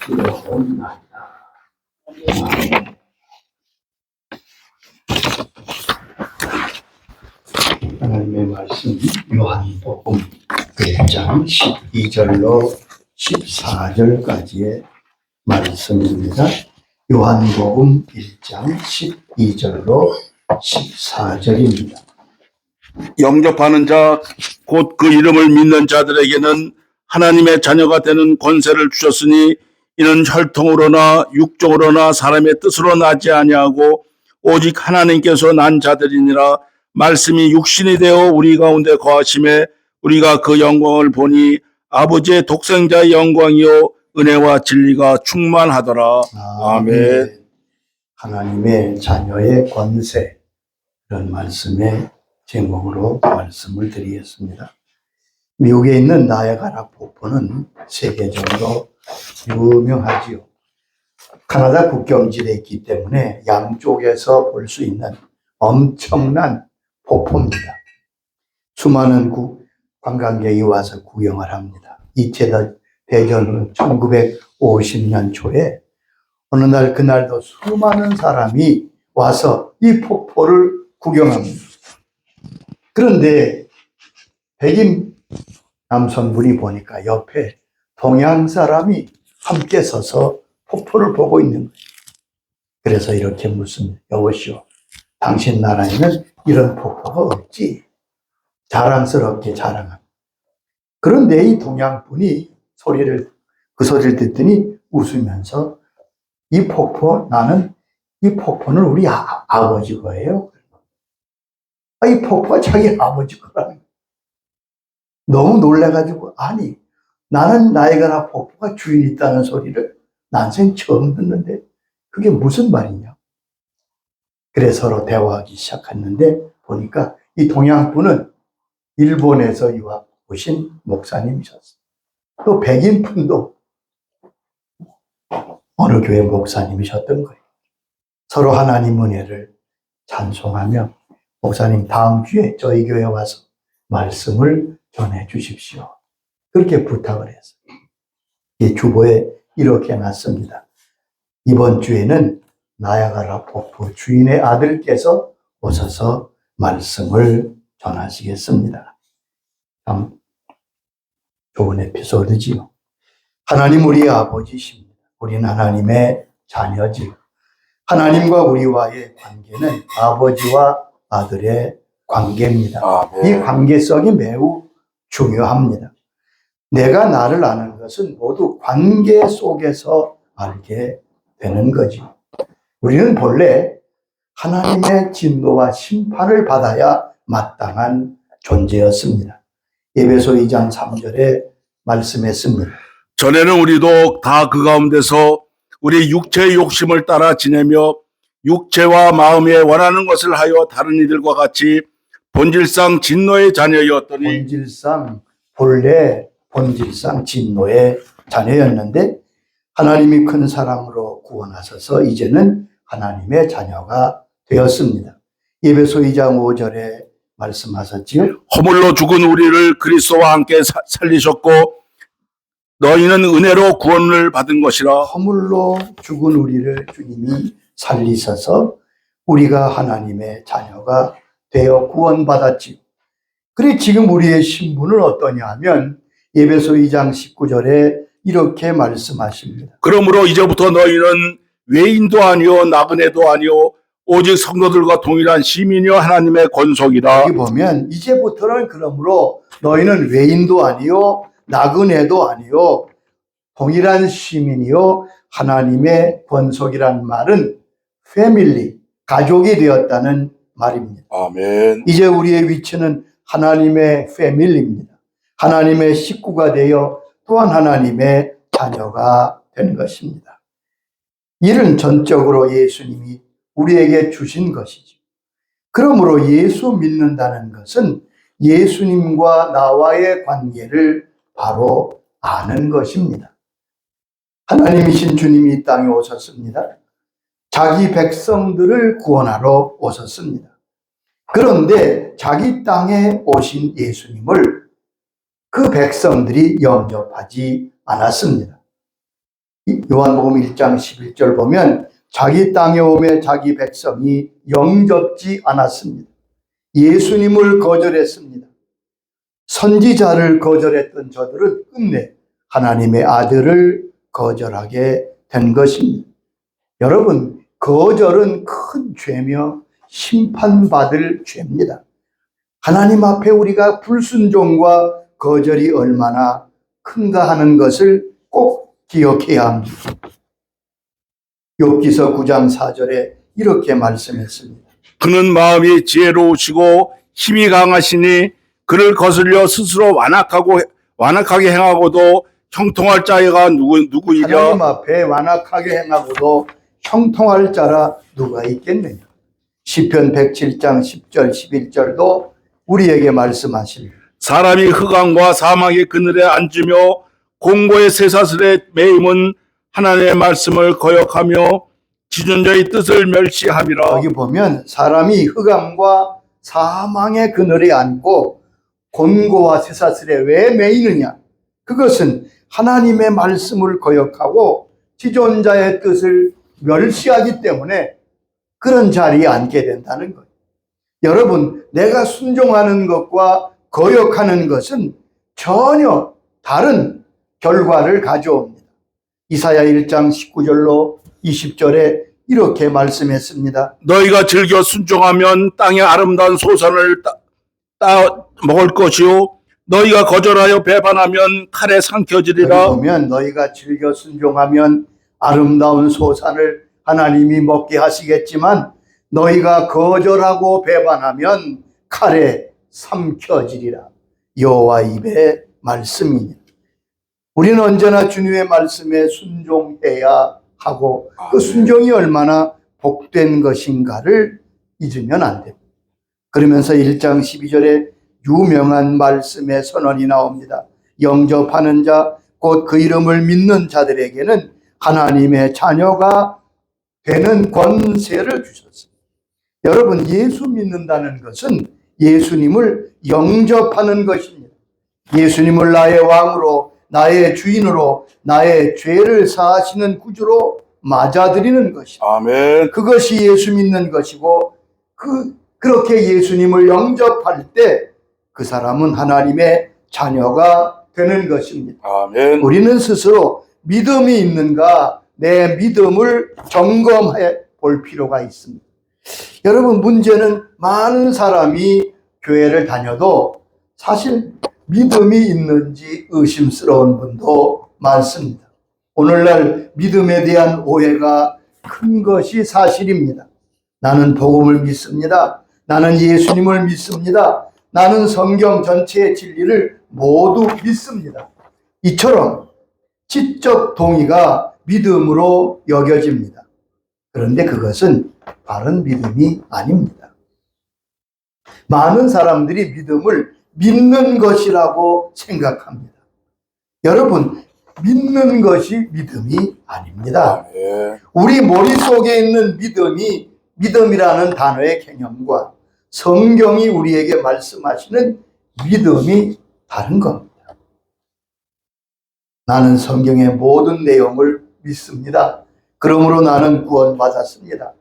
기도하옵나이다. 하나님의 말씀 요한복음 1장 12절로 14절까지의 말씀입니다. 요한복음 1장 12절로 14절입니다. 영접하는 자, 곧 그 이름을 믿는 자들에게는 하나님의 자녀가 되는 권세를 주셨으니 이는 혈통으로나 육종으로나 사람의 뜻으로 나지 아니하고 오직 하나님께서 난 자들이니라. 말씀이 육신이 되어 우리 가운데 거하심에 우리가 그 영광을 보니 아버지의 독생자의 영광이요 은혜와 진리가 충만하더라. 아멘. 하나님의 자녀의 권세, 이런 말씀의 제목으로 말씀을 드리겠습니다. 미국에 있는 나야가라 폭포는 세계적으로 유명하지요. 카나다 국경지대에 있기 때문에 양쪽에서 볼 수 있는 엄청난 폭포입니다. 수많은 관광객이 와서 구경을 합니다. 2차 대전 후 1950년 초에 어느 날 그날도 수많은 사람이 와서 이 폭포를 구경합니다. 그런데 백인 남성분이 보니까 옆에 동양 사람이 함께 서서 폭포를 보고 있는 거예요. 그래서 이렇게 묻습니다. 여보시오, 당신 나라에는 이런 폭포가 없지? 자랑스럽게 자랑합니다. 그런데 이 동양분이 그 소리를 듣더니 웃으면서 이 폭포는 우리 아버지 거예요. 이 폭포가 자기 아버지 거라는 거예요. 너무 놀래가지고, 아니, 나는 나야가라 폭포가 주인이 있다는 소리를 난생 처음 듣는데 그게 무슨 말이냐? 그래서 서로 대화하기 시작했는데 보니까 이 동양분은 일본에서 유학 오신 목사님이셨어요. 또 백인분도 어느 교회 목사님이셨던 거예요. 서로 하나님 은혜를 찬송하며 목사님 다음 주에 저희 교회 와서 말씀을 전해 주십시오. 그렇게 부탁을 했어요. 이 주보에 이렇게 놨습니다. 이번 주에는 나야가라 폭포 주인의 아들께서 오셔서 말씀을 전하시겠습니다. 참 좋은 에피소드지요. 하나님 우리의 아버지십니다. 우리는 하나님의 자녀지요. 하나님과 우리와의 관계는 아버지와 아들의 관계입니다. 이 관계성이 매우 중요합니다. 내가 나를 아는 것은 모두 관계 속에서 알게 되는 거죠. 우리는 본래 하나님의 진노와 심판을 받아야 마땅한 존재였습니다. 에베소 2장 3절에 말씀했습니다. 전에는 우리도 다 그 가운데서 우리 육체의 욕심을 따라 지내며 육체와 마음에 원하는 것을 하여 다른 이들과 같이 본질상 진노의 자녀였더니 본질상 진노의 자녀였는데 하나님이 큰 사랑으로 구원하셔서 이제는 하나님의 자녀가 되었습니다. 에베소 2장 5절에 말씀하셨지요. 허물로 죽은 우리를 그리스도와 함께 살리셨고 너희는 은혜로 구원을 받은 것이라. 허물로 죽은 우리를 주님이 살리셔서 우리가 하나님의 자녀가 되어 구원받았지요. 그래 지금 우리의 신분은 어떠냐 하면 에베소 2장 19절에 이렇게 말씀하십니다. 그러므로 이제부터 너희는 외인도 아니요 나그네도 아니요 오직 성도들과 동일한 시민이요 하나님의 권속이라. 여기 보면 이제부터는 그러므로 너희는 외인도 아니요 나그네도 아니요 동일한 시민이요 하나님의 권속이란 말은 패밀리, 가족이 되었다는 말입니다. 아멘. 이제 우리의 위치는 하나님의 패밀리입니다. 하나님의 식구가 되어 또한 하나님의 자녀가 된 것입니다. 이는 전적으로 예수님이 우리에게 주신 것이죠. 그러므로 예수 믿는다는 것은 예수님과 나와의 관계를 바로 아는 것입니다. 하나님이신 주님이 이 땅에 오셨습니다. 자기 백성들을 구원하러 오셨습니다. 그런데 자기 땅에 오신 예수님을 그 백성들이 영접하지 않았습니다. 요한복음 1장 11절 보면 자기 땅에 오매 자기 백성이 영접지 않았습니다. 예수님을 거절했습니다. 선지자를 거절했던 저들은 끝내 하나님의 아들을 거절하게 된 것입니다. 여러분, 거절은 큰 죄며 심판받을 죄입니다. 하나님 앞에 우리가 불순종과 거절이 얼마나 큰가 하는 것을 꼭 기억해야 합니다. 욥기서 9장 4절에 이렇게 말씀했습니다. 그는 마음이 지혜로우시고 힘이 강하시니 그를 거슬려 스스로 완악하게 행하고도 형통할 자가 누구이랴. 하나님 앞에 완악하게 행하고도 형통할 자라 누가 있겠느냐. 시편 107장 10절 11절도 우리에게 말씀하십니다. 사람이 흑암과 사망의 그늘에 앉으며 공고의 쇠사슬에 매임은 하나님의 말씀을 거역하며 지존자의 뜻을 멸시함이라. 여기 보면 사람이 흑암과 사망의 그늘에 앉고 곤고와 쇠사슬에 왜 매이느냐. 그것은 하나님의 말씀을 거역하고 지존자의 뜻을 멸시하기 때문에 그런 자리에 앉게 된다는 거예요. 여러분, 내가 순종하는 것과 거역하는 것은 전혀 다른 결과를 가져옵니다. 이사야 1장 19절로 20절에 이렇게 말씀했습니다. 너희가 즐겨 순종하면 땅의 아름다운 소산을 따 먹을 것이요 너희가 거절하여 배반하면 칼에 삼켜지리라. 여기 보면 너희가 즐겨 순종하면 아름다운 소산을 하나님이 먹게 하시겠지만 너희가 거절하고 배반하면 칼에 삼켜지리라. 여호와 입의 말씀이니 우리는 언제나 주님의 말씀에 순종해야 하고 그 순종이 얼마나 복된 것인가를 잊으면 안 됩니다. 그러면서 1장 12절에 유명한 말씀의 선언이 나옵니다. 영접하는 자, 곧 그 이름을 믿는 자들에게는 하나님의 자녀가 되는 권세를 주셨습니다. 여러분, 예수 믿는다는 것은 예수님을 영접하는 것입니다. 예수님을 나의 왕으로, 나의 주인으로, 나의 죄를 사하시는 구주로 맞아들이는 것입니다. 아멘. 그것이 예수 믿는 것이고 그렇게 예수님을 영접할 때 그 사람은 하나님의 자녀가 되는 것입니다. 아멘. 우리는 스스로 믿음이 있는가 내 믿음을 점검해 볼 필요가 있습니다. 여러분, 문제는 많은 사람이 교회를 다녀도 사실 믿음이 있는지 의심스러운 분도 많습니다. 오늘날 믿음에 대한 오해가 큰 것이 사실입니다. 나는 복음을 믿습니다. 나는 예수님을 믿습니다. 나는 성경 전체의 진리를 모두 믿습니다. 이처럼 지적 동의가 믿음으로 여겨집니다. 그런데 그것은 바른 믿음이 아닙니다. 많은 사람들이 믿음을 믿는 것이라고 생각합니다. 여러분, 믿는 것이 믿음이 아닙니다. 우리 머릿속에 있는 믿음이 믿음이라는 단어의 개념과 성경이 우리에게 말씀하시는 믿음이 다른 겁니다. 나는 성경의 모든 내용을 믿습니다. 그러므로 나는 구원받았습니다.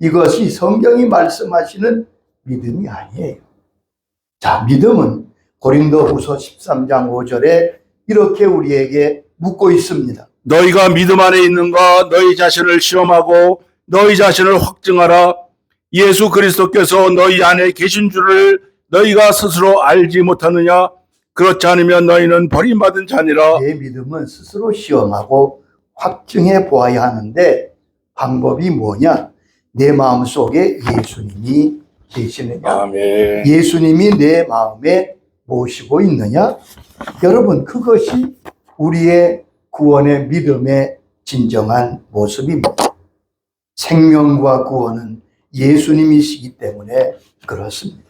이것이 성경이 말씀하시는 믿음이 아니에요. 자, 믿음은 고린도후서 13장 5절에 이렇게 우리에게 묻고 있습니다. 너희가 믿음 안에 있는가 너희 자신을 시험하고 너희 자신을 확증하라. 예수 그리스도께서 너희 안에 계신 줄을 너희가 스스로 알지 못하느냐. 그렇지 않으면 너희는 버림받은 자니라. 내 믿음은 스스로 시험하고 확증해 보아야 하는데 방법이 뭐냐? 내 마음속에 예수님이 계시느냐? 아멘. 예수님이 내 마음에 모시고 있느냐? 여러분, 그것이 우리의 구원의 믿음의 진정한 모습입니다. 생명과 구원은 예수님이시기 때문에 그렇습니다.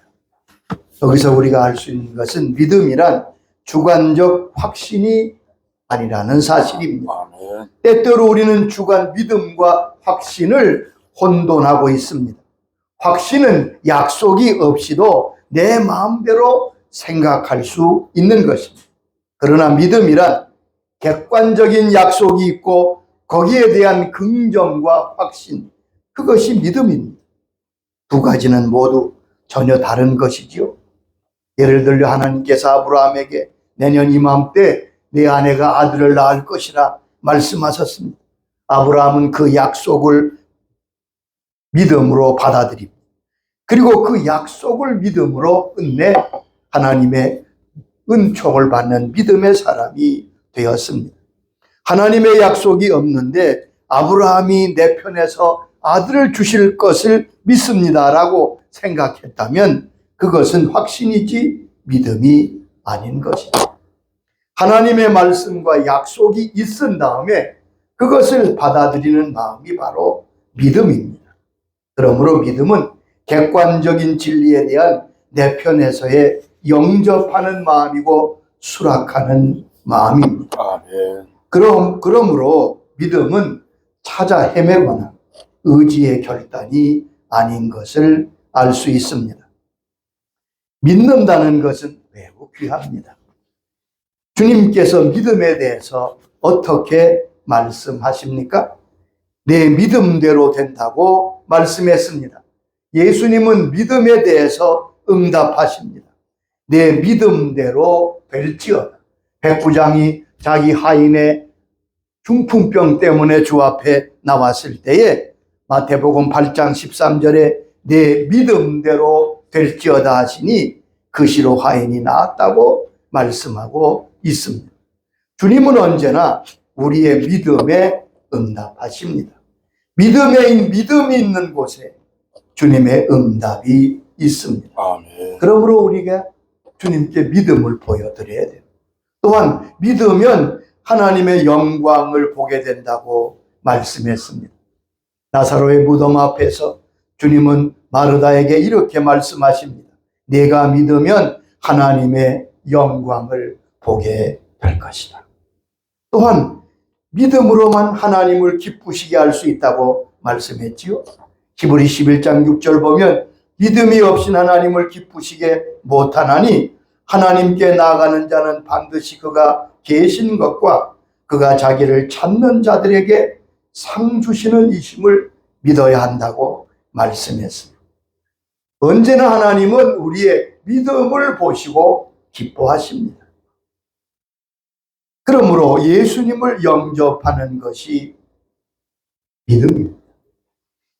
여기서 우리가 알 수 있는 것은 믿음이란 주관적 확신이 아니라는 사실입니다. 아멘. 때때로 우리는 주관 믿음과 확신을 혼돈하고 있습니다. 확신은 약속이 없이도 내 마음대로 생각할 수 있는 것입니다. 그러나 믿음이란 객관적인 약속이 있고 거기에 대한 긍정과 확신, 그것이 믿음입니다. 두 가지는 모두 전혀 다른 것이지요. 예를 들어 하나님께서 아브라함에게 내년 이맘때 내 아내가 아들을 낳을 것이라 말씀하셨습니다. 아브라함은 그 약속을 믿음으로 받아들입니다. 그리고 그 약속을 믿음으로 끝내 하나님의 은총을 받는 믿음의 사람이 되었습니다. 하나님의 약속이 없는데 아브라함이 내 편에서 아들을 주실 것을 믿습니다라고 생각했다면 그것은 확신이지 믿음이 아닌 것이죠. 하나님의 말씀과 약속이 있은 다음에 그것을 받아들이는 마음이 바로 믿음입니다. 그러므로 믿음은 객관적인 진리에 대한 내 편에서의 영접하는 마음이고 수락하는 마음입니다. 아멘. 그러므로 믿음은 찾아 헤매거나 의지의 결단이 아닌 것을 알 수 있습니다. 믿는다는 것은 매우 귀합니다. 주님께서 믿음에 대해서 어떻게 말씀하십니까? 내 믿음대로 된다고 말씀했습니다. 예수님은 믿음에 대해서 응답하십니다. 내 믿음대로 될지어다. 백부장이 자기 하인의 중풍병 때문에 주 앞에 나왔을 때에 마태복음 8장 13절에 내 믿음대로 될지어다 하시니 그 시로 하인이 나았다고 말씀하고 있습니다. 주님은 언제나 우리의 믿음에 응답하십니다. 믿음이 있는 곳에 주님의 응답이 있습니다. 아멘. 그러므로 우리가 주님께 믿음을 보여드려야 돼요. 또한 믿으면 하나님의 영광을 보게 된다고 말씀했습니다. 나사로의 무덤 앞에서 주님은 마르다에게 이렇게 말씀하십니다. 네가 믿으면 하나님의 영광을 보게 될 것이다. 또한 믿음으로만 하나님을 기쁘시게 할 수 있다고 말씀했지요. 히브리 11장 6절 보면 믿음이 없인 하나님을 기쁘시게 못하나니 하나님께 나아가는 자는 반드시 그가 계신 것과 그가 자기를 찾는 자들에게 상 주시는 이심을 믿어야 한다고 말씀했습니다. 언제나 하나님은 우리의 믿음을 보시고 기뻐하십니다. 그러므로 예수님을 영접하는 것이 믿음입니다.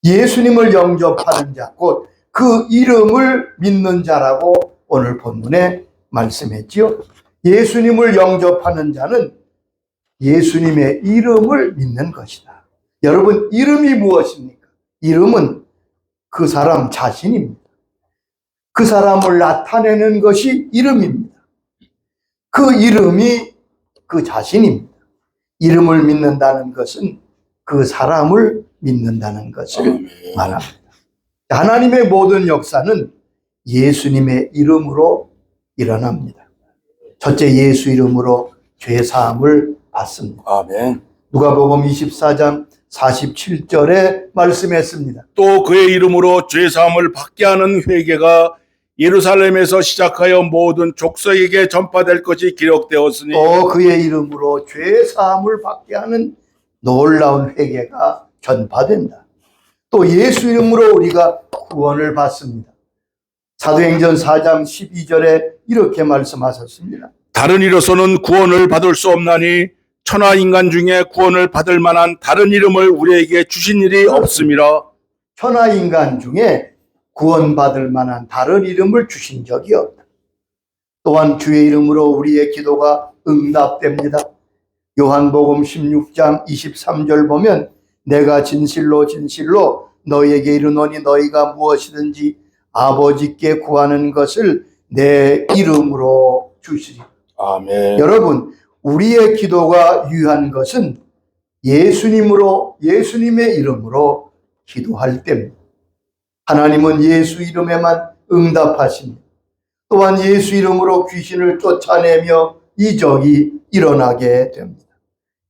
예수님을 영접하는 자, 곧 그 이름을 믿는 자라고 오늘 본문에 말씀했지요. 예수님을 영접하는 자는 예수님의 이름을 믿는 것이다. 여러분, 이름이 무엇입니까? 이름은 그 사람 자신입니다. 그 사람을 나타내는 것이 이름입니다. 그 이름이 그 자신입니다. 이름을 믿는다는 것은 그 사람을 믿는다는 것을 말합니다. 하나님의 모든 역사는 예수님의 이름으로 일어납니다. 첫째, 예수 이름으로 죄 사함을 받습니다. 아멘. 누가복음 24장 47절에 말씀했습니다. 또 그의 이름으로 죄 사함을 받게 하는 회개가 예루살렘에서 시작하여 모든 족속에게 전파될 것이 기록되었으니 또 그의 이름으로 죄 사함을 받게 하는 놀라운 회개가 전파된다. 또 예수 이름으로 우리가 구원을 받습니다. 사도행전 4장 12절에 이렇게 말씀하셨습니다. 다른 이로서는 구원을 받을 수 없나니 천하 인간 중에 구원을 받을 만한 다른 이름을 우리에게 주신 일이 없음이라. 천하 인간 중에 구원받을 만한 다른 이름을 주신 적이 없다. 또한 주의 이름으로 우리의 기도가 응답됩니다. 요한복음 16장 23절 보면 내가 진실로 진실로 너희에게 이르노니 너희가 무엇이든지 아버지께 구하는 것을 내 이름으로 주시리. 아멘. 여러분, 우리의 기도가 유효한 것은 예수님의 이름으로 기도할 때입니다. 하나님은 예수 이름에만 응답하십니다. 또한 예수 이름으로 귀신을 쫓아내며 이적이 일어나게 됩니다.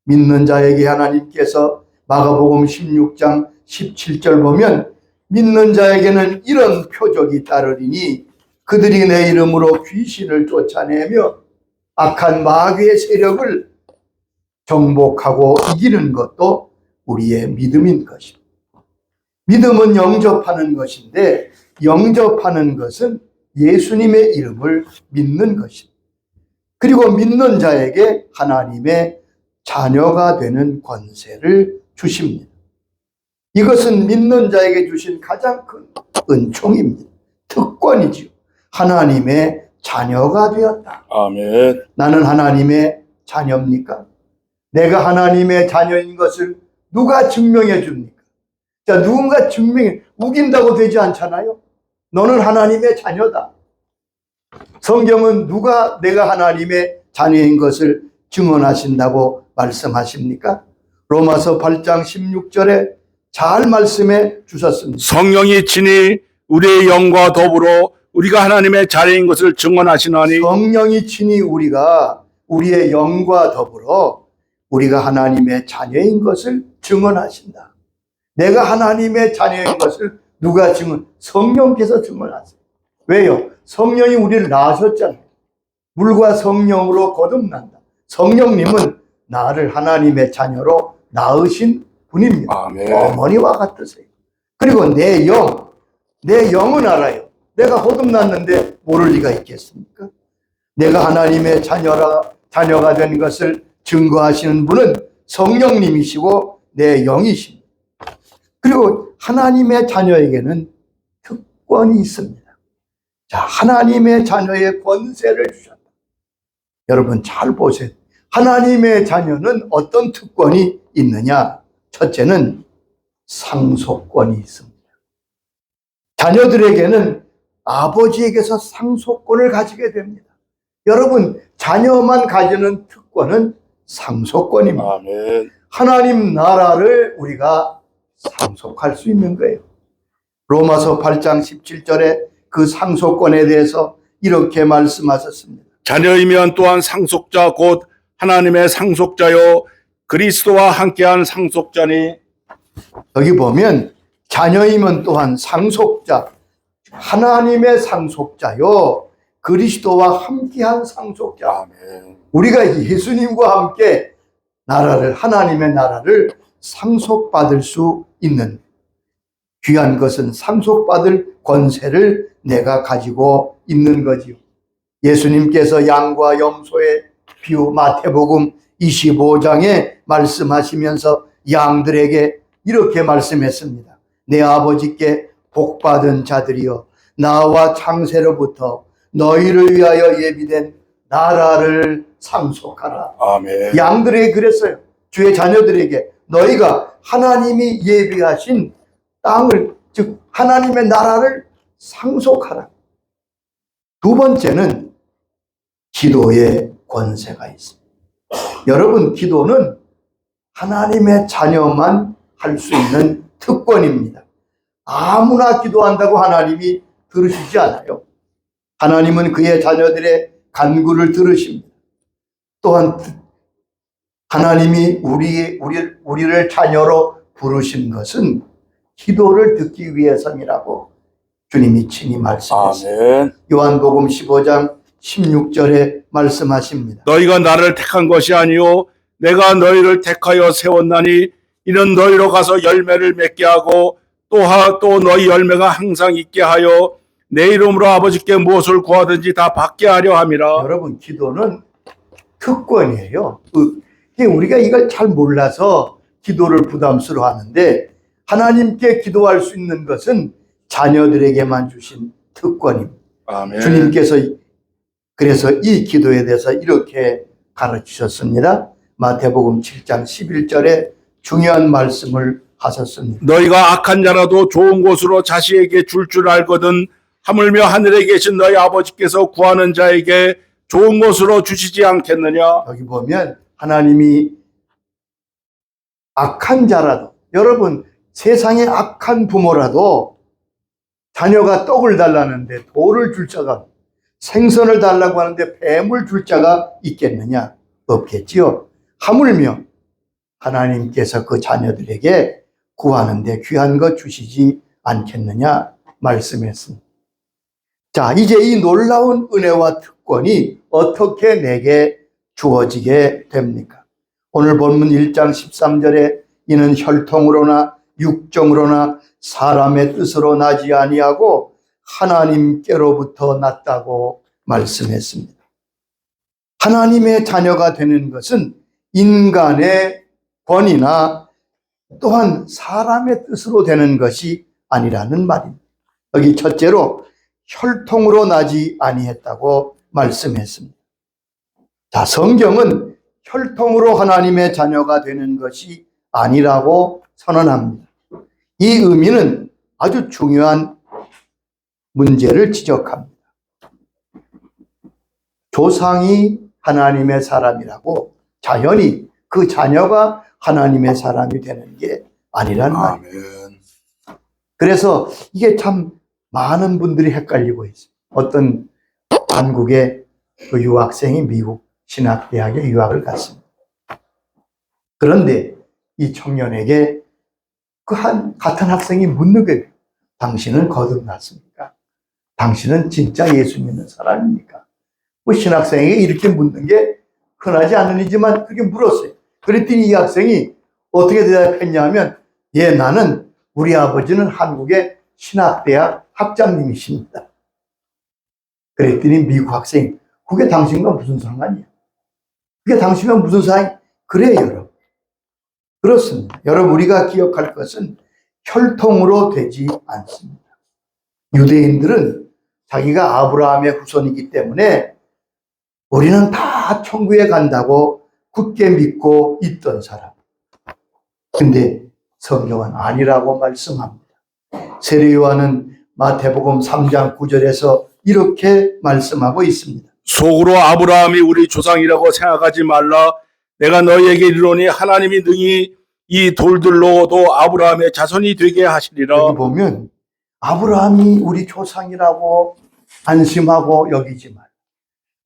믿는 자에게 하나님께서 마가복음 16장 17절 보면 믿는 자에게는 이런 표적이 따르리니 그들이 내 이름으로 귀신을 쫓아내며 악한 마귀의 세력을 정복하고 이기는 것도 우리의 믿음인 것입니다. 믿음은 영접하는 것인데 영접하는 것은 예수님의 이름을 믿는 것입니다. 그리고 믿는 자에게 하나님의 자녀가 되는 권세를 주십니다. 이것은 믿는 자에게 주신 가장 큰 은총입니다. 특권이지요. 하나님의 자녀가 되었다. 아멘. 나는 하나님의 자녀입니까? 내가 하나님의 자녀인 것을 누가 증명해 줍니까? 자, 누군가 우긴다고 되지 않잖아요. 너는 하나님의 자녀다. 성경은 누가 내가 하나님의 자녀인 것을 증언하신다고 말씀하십니까? 로마서 8장 16절에 잘 말씀해 주셨습니다. 성령이 친히 우리의 영과 더불어 우리가 하나님의 자녀인 것을 증언하시나니 성령이 친히 우리의 영과 더불어 우리가 하나님의 자녀인 것을 증언하신다. 내가 하나님의 자녀인 것을 누가 성령께서 증언하세요. 왜요? 성령이 우리를 낳으셨잖아요. 물과 성령으로 거듭난다. 성령님은 나를 하나님의 자녀로 낳으신 분입니다. 아멘. 어머니와 같으세요. 그리고 내 영은 알아요. 내가 거듭났는데 모를 리가 있겠습니까? 내가 하나님의 자녀가 된 것을 증거하시는 분은 성령님이시고 내 영이십니다. 그리고 하나님의 자녀에게는 특권이 있습니다. 자, 하나님의 자녀의 권세를 주셨다. 여러분 잘 보세요. 하나님의 자녀는 어떤 특권이 있느냐? 첫째는 상속권이 있습니다. 자녀들에게는 아버지에게서 상속권을 가지게 됩니다. 여러분, 자녀만 가지는 특권은 상속권입니다. 아멘. 하나님 나라를 우리가 상속할 수 있는 거예요. 로마서 8장 17절에 그 상속권에 대해서 이렇게 말씀하셨습니다. 자녀이면 또한 상속자 곧 하나님의 상속자요 그리스도와 함께한 상속자니. 여기 보면 자녀이면 또한 상속자, 하나님의 상속자요 그리스도와 함께한 상속자. 아멘. 우리가 예수님과 함께 하나님의 나라를 상속받을 수 있는 귀한 것은 상속받을 권세를 내가 가지고 있는 거지요. 예수님께서 양과 염소의 비유 마태복음 25장에 말씀하시면서 양들에게 이렇게 말씀했습니다. 내 아버지께 복받은 자들이여 나와 창세로부터 너희를 위하여 예비된 나라를 상속하라. 아멘. 양들에게 그랬어요. 주의 자녀들에게 너희가 하나님이 예비하신 땅을, 즉 하나님의 나라를 상속하라. 두 번째는 기도의 권세가 있습니다. 여러분, 기도는 하나님의 자녀만 할 수 있는 특권입니다. 아무나 기도한다고 하나님이 들으시지 않아요. 하나님은 그의 자녀들의 간구를 들으십니다. 또한 하나님이 우리를 자녀로 부르신 것은 기도를 듣기 위해서이라고 주님이 친히 말씀하셨습니다. 아멘. 요한복음 15장 16절에 말씀하십니다. 너희가 나를 택한 것이 아니요 내가 너희를 택하여 세웠나니 이는 너희로 가서 열매를 맺게 하고 또 너희 열매가 항상 있게 하여 내 이름으로 아버지께 무엇을 구하든지 다 받게 하려 함이라. 여러분, 기도는 특권이에요. 우리가 이걸 잘 몰라서 기도를 부담스러워 하는데 하나님께 기도할 수 있는 것은 자녀들에게만 주신 특권입니다. 아멘. 주님께서 그래서 이 기도에 대해서 이렇게 가르치셨습니다. 마태복음 7장 11절에 중요한 말씀을 하셨습니다. 너희가 악한 자라도 좋은 곳으로 자식에게 줄 알거든 하물며 하늘에 계신 너희 아버지께서 구하는 자에게 좋은 곳으로 주시지 않겠느냐. 여기 보면 하나님이 악한 자라도, 여러분 세상에 악한 부모라도 자녀가 떡을 달라는데 돌을 줄 자가, 생선을 달라고 하는데 뱀을 줄 자가 있겠느냐? 없겠지요. 하물며 하나님께서 그 자녀들에게 구하는데 귀한 것 주시지 않겠느냐 말씀했습니다. 자, 이제 이 놀라운 은혜와 특권이 어떻게 내게 주어지게 됩니까? 오늘 본문 1장 13절에 이는 혈통으로나 육정으로나 사람의 뜻으로 나지 아니하고 하나님께로부터 났다고 말씀했습니다. 하나님의 자녀가 되는 것은 인간의 권위나 또한 사람의 뜻으로 되는 것이 아니라는 말입니다. 여기 첫째로 혈통으로 나지 아니했다고 말씀했습니다. 자, 성경은 혈통으로 하나님의 자녀가 되는 것이 아니라고 선언합니다. 이 의미는 아주 중요한 문제를 지적합니다. 조상이 하나님의 사람이라고 자연히 그 자녀가 하나님의 사람이 되는 게 아니란 말이에요. 그래서 이게 참 많은 분들이 헷갈리고 있어요. 어떤 한국의 그 유학생이 미국 신학대학에 유학을 갔습니다. 그런데 이 청년에게 그 같은 학생이 묻는 거예요. 당신은 거듭났습니까? 당신은 진짜 예수 믿는 사람입니까? 그 신학생에게 이렇게 묻는 게 흔하지 않은 일이지만 그렇게 물었어요. 그랬더니 이 학생이 어떻게 대답했냐 하면, 예, 나는 우리 아버지는 한국의 신학대학 학장님이십니다. 그랬더니 미국 학생이, 그게 당신과 무슨 상관이야? 그게 당신과 무슨 상관이? 그래, 여러분. 그렇습니다. 여러분, 우리가 기억할 것은 혈통으로 되지 않습니다. 유대인들은 자기가 아브라함의 후손이기 때문에 우리는 다 천국에 간다고 굳게 믿고 있던 사람. 근데 성경은 아니라고 말씀합니다. 세례요한은 마태복음 3장 9절에서 이렇게 말씀하고 있습니다. 속으로 아브라함이 우리 조상이라고 생각하지 말라. 내가 너희에게 이르노니 하나님이 능히 이 돌들로도 아브라함의 자손이 되게 하시리라. 여기 보면 아브라함이 우리 조상이라고 안심하고 여기지만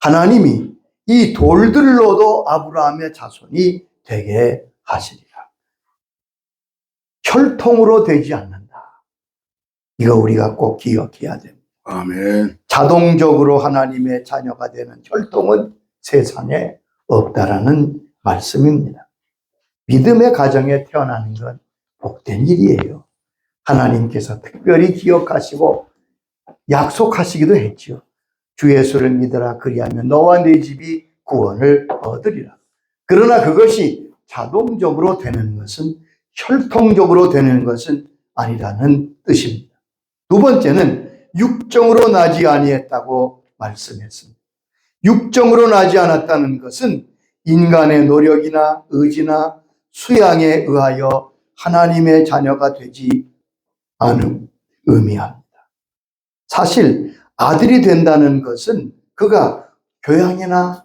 하나님이 이 돌들로도 아브라함의 자손이 되게 하시리라. 혈통으로 되지 않는다. 이거 우리가 꼭 기억해야 됩니다. 아멘. 자동적으로 하나님의 자녀가 되는 혈통은 세상에 없다라는 말씀입니다. 믿음의 가정에 태어나는 건 복된 일이에요. 하나님께서 특별히 기억하시고 약속하시기도 했죠. 주 예수를 믿으라, 그리하면 너와 네 집이 구원을 얻으리라. 그러나 그것이 자동적으로 되는 것은, 혈통적으로 되는 것은 아니라는 뜻입니다. 두 번째는 육정으로 나지 아니했다고 말씀했습니다. 육정으로 나지 않았다는 것은 인간의 노력이나 의지나 수양에 의하여 하나님의 자녀가 되지 않음 의미합니다. 사실 아들이 된다는 것은 그가 교양이나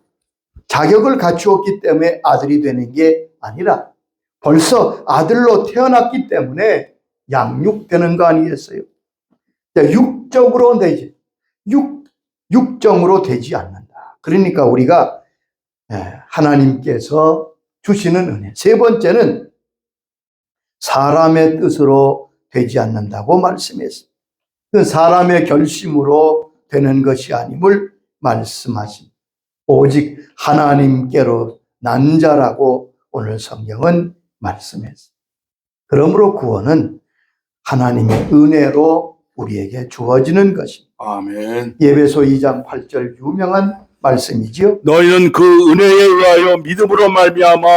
자격을 갖추었기 때문에 아들이 되는 게 아니라 벌써 아들로 태어났기 때문에 양육되는 거 아니겠어요? 육적으로 되지, 육정으로 되지 않는다. 그러니까 우리가 하나님께서 주시는 은혜. 세 번째는 사람의 뜻으로 되지 않는다고 말씀했습니다. 그 사람의 결심으로 되는 것이 아님을 말씀하십니다. 오직 하나님께로 난 자라고 오늘 성경은 말씀했습니다. 그러므로 구원은 하나님의 은혜로 우리에게 주어지는 것입니다. 아멘. 에베소 2장 8절 유명한 말씀이지요. 너희는 그 은혜에 의하여 믿음으로 말미암아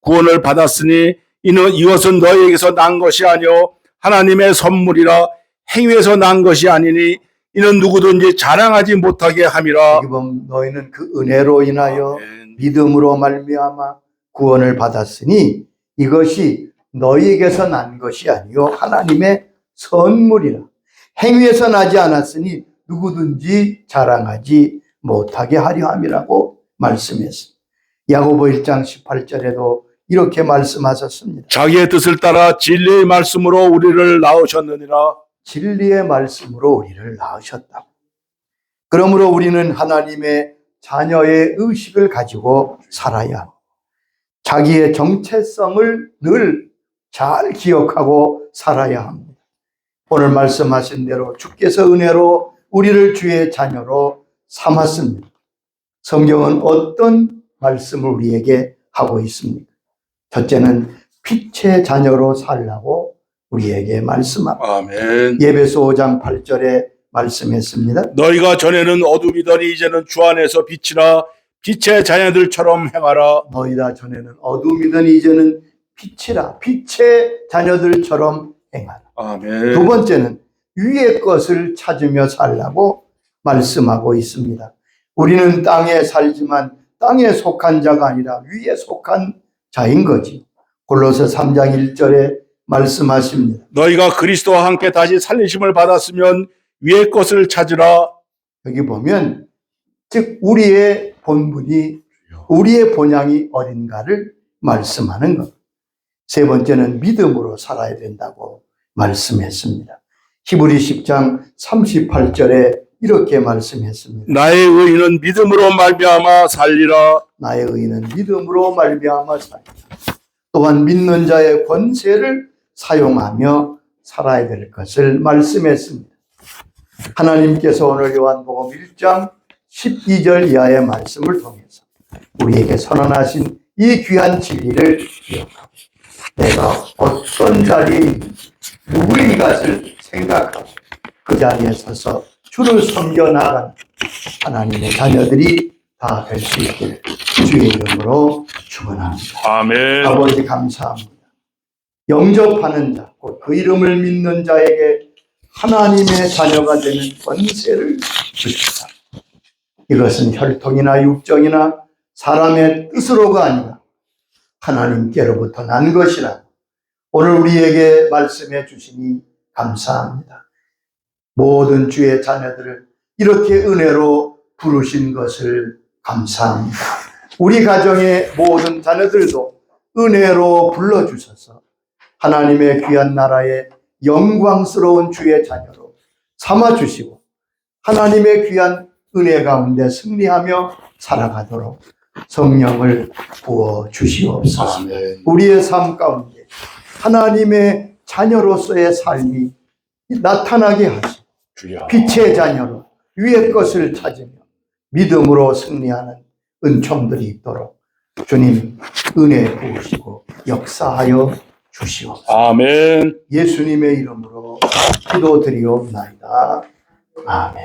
구원을 받았으니 이것은 너희에게서 난 것이 아니요 하나님의 선물이라. 행위에서 난 것이 아니니 이는 누구든지 자랑하지 못하게 함이라. 여기 보면 너희는 그 은혜로 인하여 아멘. 믿음으로 말미암아 구원을 받았으니 이것이 너희에게서 난 것이 아니요 하나님의 선물이라. 행위에서 나지 않았으니 누구든지 자랑하지 못하게 하려 함이라고 말씀했습니다. 야고보 1장 18절에도 이렇게 말씀하셨습니다. 자기의 뜻을 따라 진리의 말씀으로 우리를 낳으셨느니라. 진리의 말씀으로 우리를 낳으셨다고. 그러므로 우리는 하나님의 자녀의 의식을 가지고 살아야 합니다. 자기의 정체성을 늘 잘 기억하고 살아야 합니다. 오늘 말씀하신 대로 주께서 은혜로 우리를 주의 자녀로 삼았습니다. 성경은 어떤 말씀을 우리에게 하고 있습니까? 첫째는 빛의 자녀로 살라고 우리에게 말씀합니다. 아멘. 예배소 5장 8절에 말씀했습니다. 너희가 전에는 어둠이더니 이제는 주 안에서 빛이나 빛의 자녀들처럼 행하라. 너희가 전에는 어둠이더니 이제는 빛이라, 빛의 자녀들처럼 행하라. 아멘. 두 번째는 위의 것을 찾으며 살라고 말씀하고 있습니다. 우리는 땅에 살지만 땅에 속한 자가 아니라 위에 속한 자인 거지. 골로새 3장 1절에 말씀하십니다. 너희가 그리스도와 함께 다시 살리심을 받았으면 위의 것을 찾으라. 여기 보면 즉 우리의 본분이, 우리의 본향이 어딘가를 말씀하는 것. 세 번째는 믿음으로 살아야 된다고 말씀했습니다. 히브리 10장 38절에 이렇게 말씀했습니다. 나의 의인은 믿음으로 말미암아 살리라. 나의 의인은 믿음으로 말미암아 살리라. 또한 믿는 자의 권세를 사용하며 살아야 될 것을 말씀했습니다. 하나님께서 오늘 요한복음 1장 12절 이하의 말씀을 통해서 우리에게 선언하신 이 귀한 진리를 기억하고 내가 어떤 자리에 있는지 누구인 것을 생각하고 그 자리에 서서 주를 섬겨 나가는 하나님의 자녀들이 다 될 수 있기를 주의 이름으로 축원합니다. 아멘. 아버지 감사합니다. 영접하는 자, 곧 그 이름을 믿는 자에게 하나님의 자녀가 되는 권세를 주시다. 이것은 혈통이나 육정이나 사람의 뜻으로가 아니라 하나님께로부터 난 것이라 오늘 우리에게 말씀해 주시니 감사합니다. 모든 주의 자녀들을 이렇게 은혜로 부르신 것을 감사합니다. 우리 가정의 모든 자녀들도 은혜로 불러주셔서 하나님의 귀한 나라의 영광스러운 주의 자녀로 삼아주시고 하나님의 귀한 은혜 가운데 승리하며 살아가도록 성령을 부어주시옵소서. 아멘. 우리의 삶 가운데 하나님의 자녀로서의 삶이 나타나게 하시고 주여. 빛의 자녀로 위의 것을 찾으며 믿음으로 승리하는 은총들이 있도록 주님 은혜 부으시고 역사하여 주시옵소서. 아멘. 예수님의 이름으로 기도드리옵나이다. 아멘.